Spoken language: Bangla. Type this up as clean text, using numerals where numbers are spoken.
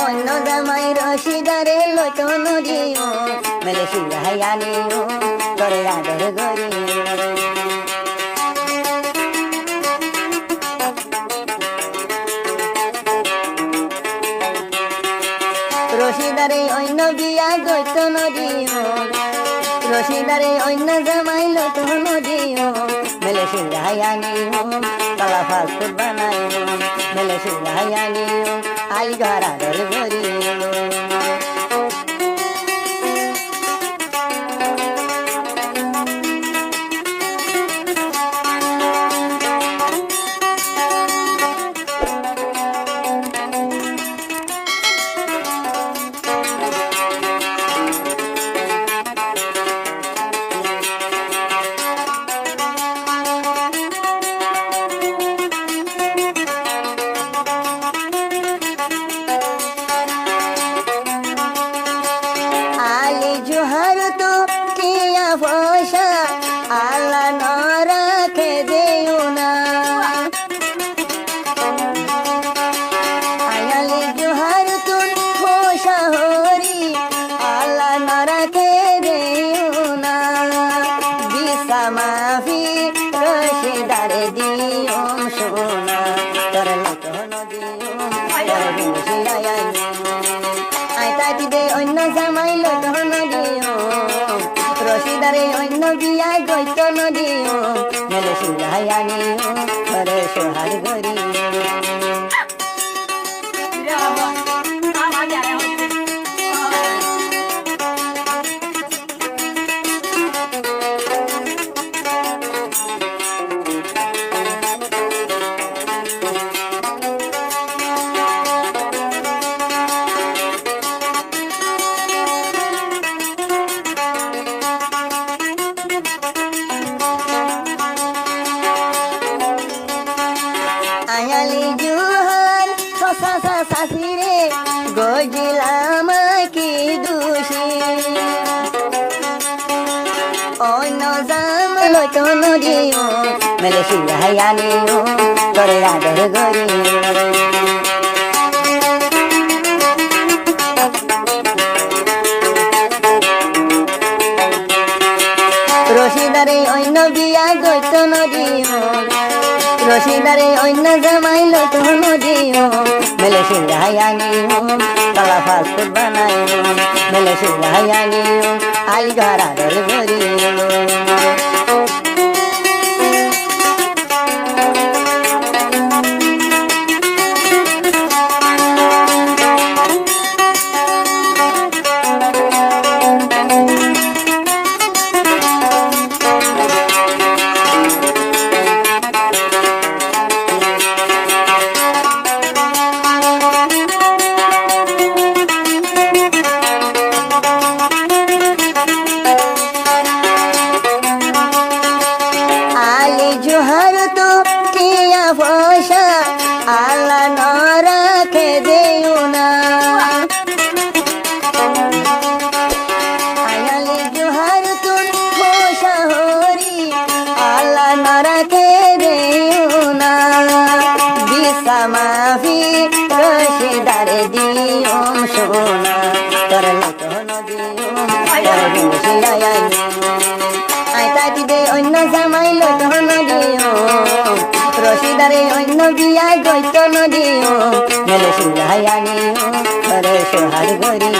অন্য জামাই রশিদারে লইতো নদীও মেলে শিরাই আনিও করে আদর গরি রশিদারে অন্য বিয়া গইত নদীও রশিদারে অন্য জামাই লইতো নদীও মেলে শিরাই আনিও কালা ফাস্ট বানাইও মেলে শিরাই আনিও আই ঘর আদর গরিও জোহার তো কিয়া পয়সা আল্লাহ ন রাখে দেও না আয়ালি জোহার তো পয়সা হরি আল্লাহ ন রাখে দেও না বিসা মাফি রশিদারে দিও সোনা তোর লতন দিও তোর বিশি আই তাকি দে অন্য জামাই লতন রশিদারে অন্য বিয়া গইত নদীও মেলে শিরাই আনিও করে সোহাগ গরি আয়ালি জোহার সসা সাসিরে গজিলাম কি দোষী অন্য জাম লইতো নদীও মেলে শিরাই আনিও করে আদর গরি রশিদারে অন্য বিয়া গইত নদীও রশিদারে অন্য জামাই লইতো নদীও মেলে শিরাই আনিও কালা ফাস্ট বানাইও মেলে শিরাই আনিও আই ঘর আদর গরিও জোহার তো কিয়া পয়সা আল্লাহ ন রাখে দেও না আয়ালি জোহার তো পয়সা হরি আল্লাহ ন রাখে দেও না বিসা মাফি রশিদারে দিও সোনা তোর লতন দিও তোর বিশি আই তাকি দে অন্য জামাই লতন দিও রশিদারে অন্য বিয়া গইত নদীও মেলে শিরাই আনিও করে সোহাগ গরি